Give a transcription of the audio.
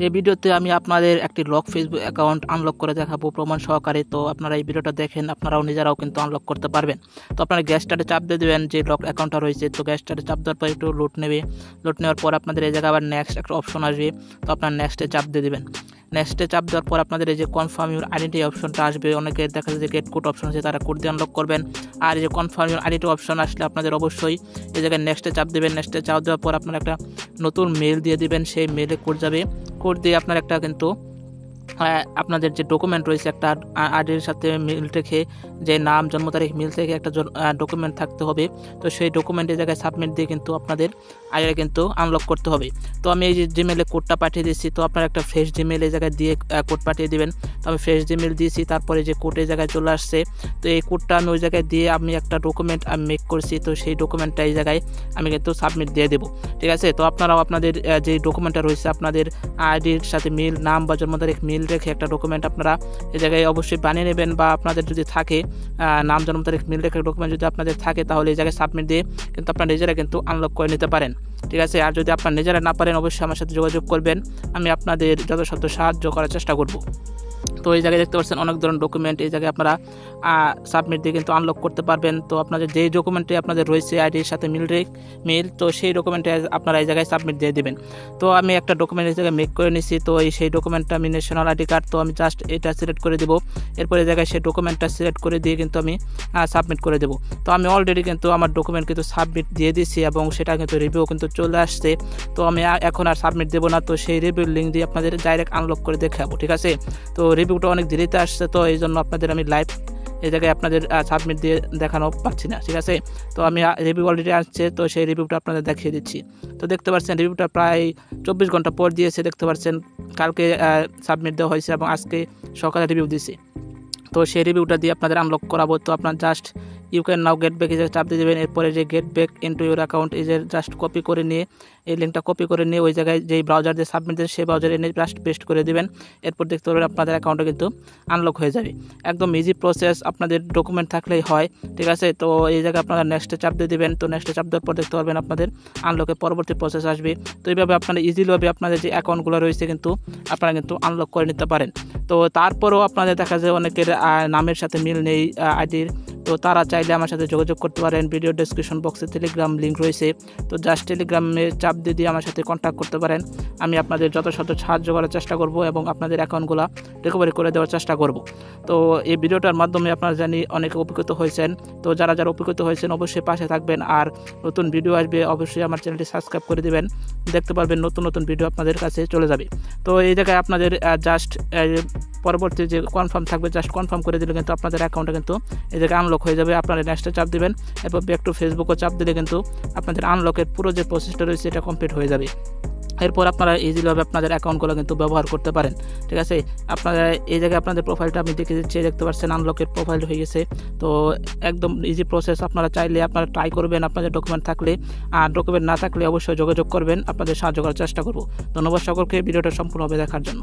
এই ভিডিওতে আমি আপনাদের একটি লক ফেসবুক অ্যাকাউন্ট আনলক করে দেখাবো প্রমাণ সহকারে। তো আপনারা এই ভিডিওটা দেখেন, আপনারাও নিজেরাও কিন্তু আনলক করতে পারবেন। তো আপনারা গ্যাসটাতে চাপ দিয়ে দেবেন যে লক অ্যাকাউন্টটা রয়েছে। তো গ্যাসটাতে চাপ দেওয়ার পর একটু লোড নেবে। লোড নেওয়ার পর আপনাদের এই জায়গায় আবার নেক্সট একটা অপশন আসবে। তো আপনার নেক্সটে চাপ দিয়ে দেবেন। নেক্সটে চাপ দেওয়ার পর আপনাদের এই যে কনফার্ম ইউর আইডেন্টি অপশনটা আসবে। অনেকে দেখা যায় যে গেট কোড অপশন আছে, তারা কোড দিয়ে আনলক করবেন। আর এই যে কনফার্ম ইউর আইডেন্টি অপশন আসলে আপনাদের অবশ্যই এই জায়গায় নেক্সটে চাপ দেবেন। নেক্সটে চাপ দেওয়ার পর আপনারা একটা নতুন মেল দিয়ে দিবেন। সেই মেলে কোড যাবে। কোড দিয়ে আপনার একটা কিন্তু আপনাদের যে ডকুমেন্ট রয়েছে একটা আইডির সাথে মিল রেখে, যে নাম জন্ম তারিখ মিল থেকে একটা ডকুমেন্ট থাকতে হবে। তো সেই ডকুমেন্টের জায়গায় সাবমিট দিয়ে কিন্তু আপনাদের আইডি কিন্তু আনলক করতে হবে। তো আমি এই যে জিমেলে কোডটা পাঠিয়ে দিয়েছি। তো আপনারা একটা ফ্রেশ জিমেল এই জায়গায় দিয়ে কোড পাঠিয়ে দিবেন। তো আমি ফ্রেশ জিমেল দিয়েছি, তারপরে যে কোড এই জায়গায় চলে আসছে। তো এই কোডটা আমি ওই জায়গায় দিয়ে আমি একটা ডকুমেন্ট আমি মেক করছি। তো সেই ডকুমেন্টটা এই জায়গায় আমি কিন্তু সাবমিট দিয়ে দেবো। ঠিক আছে। তো আপনারাও আপনাদের যে ডকুমেন্টটা রয়েছে আপনাদের আইডির সাথে মিল, নাম বা জন্ম তারিখ মিল রেখে একটা ডকুমেন্ট আপনারা এই জায়গায় অবশ্যই বানিয়ে নেবেন। বা আপনাদের যদি থাকে নাম জন্ম তারিখ মিল রেখে ডকুমেন্ট যদি আপনাদের থাকে, তাহলে এই জায়গায় সাবমিট দিয়ে কিন্তু আপনারা নিজেরা কিন্তু আনলক করে নিতে পারেন। ঠিক আছে। আর যদি আপনারা নিজেরা না পারেন, অবশ্যই আমার সাথে যোগাযোগ করবেন। আমি আপনাদের যথাসাধ্য সাহায্য করার চেষ্টা করব। তো এই জায়গায় দেখতে পাচ্ছেন অনেক ধরনের ডকুমেন্ট এই জায়গায় আপনারা সাবমিট দিয়ে কিন্তু আনলক করতে পারবেন। তো আপনাদের যেই ডকুমেন্টে আপনাদের রয়েছে আইডির সাথে মিল, তো সেই ডকুমেন্টে আপনারা এই জায়গায় সাবমিট দিয়ে দেবেন। তো আমি একটা ডকুমেন্ট এই জায়গায় মেক করে নিছি। তো সেই ডকুমেন্টটা আমি ন্যাশনাল আইডি কার্ড। তো আমি জাস্ট এটা সিলেক্ট করে দেবো। এরপরে এই জায়গায় সেই ডকুমেন্টটা সিলেক্ট করে দিয়ে কিন্তু আমি সাবমিট করে দেবো। তো আমি অলরেডি কিন্তু আমার ডকুমেন্ট কিন্তু সাবমিট দিয়ে দিয়েছি এবং সেটা কিন্তু রিভিউ কিন্তু চলে আসছে। তো আমি এখন আর সাবমিট দেবো না। তো সেই রিভিউ লিঙ্ক দিয়ে আপনাদের ডাইরেক্ট আনলক করে দেখাবো। ঠিক আছে। তো রিভিউটা অনেক দেরিতে আসছে, তো এই জন্য আপনাদের আমি লাইভ এই জায়গায় আপনাদের সাবমিট দিয়ে দেখানো পাচ্ছি না। ঠিক আছে। তো আমি রিভিউ অলরেডি আসছে, তো সেই রিভিউটা আপনাদের দেখিয়ে দিচ্ছি। তো দেখতে পাচ্ছেন রিভিউটা প্রায় 24 ঘন্টা পর দিয়েছে। দেখতে পাচ্ছেন কালকে সাবমিট দেওয়া হয়েছে এবং আজকে সকালে রিভিউ দিয়েছি। তো সেই রিভিউটা দিয়ে আপনাদের আনলক করাবো। তো আপনার just you can now get back চাপ দিয়ে দেবেন। এরপরে যে get back into your account এই যে জাস্ট কপি করে নিয়ে এই লিঙ্কটা কপি করে নিয়ে ওই জায়গায় যেই ব্রাউজার দিয়ে সাবমিট দেন সেই ব্রাউজারে এনে জাস্ট পেস্ট করে দেবেন। এরপর দেখতে পারবেন আপনাদের অ্যাকাউন্টে কিন্তু আনলক হয়ে যাবে। একদম ইজি প্রসেস, আপনাদের ডকুমেন্ট থাকলেই হয়। ঠিক আছে। তো এই জায়গায় আপনারা নেক্সটে চাপ দিয়ে দেবেন। তো নেক্সটে চাপ দেওয়ার পর দেখতে পারবেন আপনাদের আনলকের পরবর্তী প্রসেস আসবে। তো এইভাবে আপনারা ইজিলিভাবে আপনাদের যে অ্যাকাউন্টগুলো রয়েছে কিন্তু আপনারা কিন্তু আনলক করে নিতে পারেন। তো তারপরেও আপনাদের দেখা যায় অনেকের নামের সাথে মিল নেই আইডির। তো তারা চাইলে আমার সাথে যোগাযোগ করতে পারেন। ভিডিও ডেসক্রিপশন বক্সে টেলিগ্রাম লিঙ্ক রয়েছে। তো জাস্ট টেলিগ্রামে চাপ দিয়ে আমার সাথে কন্ট্যাক্ট করতে পারেন। আমি আপনাদের যথাসাধ্য সাহায্য করার চেষ্টা করব এবং আপনাদের অ্যাকাউন্টগুলো রিকভারি করে দেওয়ার চেষ্টা করব। তো এই ভিডিওটার মাধ্যমে আপনারা জানি অনেকে উপকৃত হয়েছেন। তো যারা উপকৃত হয়েছেন অবশ্যই পাশে থাকবেন। আর নতুন ভিডিও আসবে, অবশ্যই আমার চ্যানেলটি সাবস্ক্রাইব করে দেবেন। দেখতে পারবেন নতুন ভিডিও আপনাদের কাছে চলে যাবে। তো এই জায়গায় আপনাদের জাস্ট পরবর্তী যে কনফার্ম থাকবে জাস্ট কনফার্ম করে দিলে কিন্তু আপনাদের অ্যাকাউন্টে কিন্তু এই জায়গায় আনলক হয়ে যাবে। আপনারা নেক্সটে চাপ দেবেন। এরপর ব্যাক টু ফেসবুকও চাপ দিলে কিন্তু আপনাদের আনলকের পুরো যে প্রসেসটা রয়েছে এটা কমপ্লিট হয়ে যাবে। এরপর আপনারা ইজিভাবে আপনাদের অ্যাকাউন্টগুলো কিন্তু ব্যবহার করতে পারেন। ঠিক আছে। আপনারা এই জায়গায় আপনাদের প্রোফাইলটা আমি দেখে দিচ্ছি। দেখতে পাচ্ছেন আনলকের প্রোফাইল হয়ে গেছে। তো একদম ইজি প্রসেস, আপনারা চাইলে আপনারা ট্রাই করবেন আপনাদের ডকুমেন্ট থাকলে। আর ডকুমেন্ট না থাকলে অবশ্যই যোগাযোগ করবেন, আপনাদের সাহায্য করার চেষ্টা করব। ধন্যবাদ সকলকে ভিডিওটা সম্পূর্ণভাবে দেখার জন্য।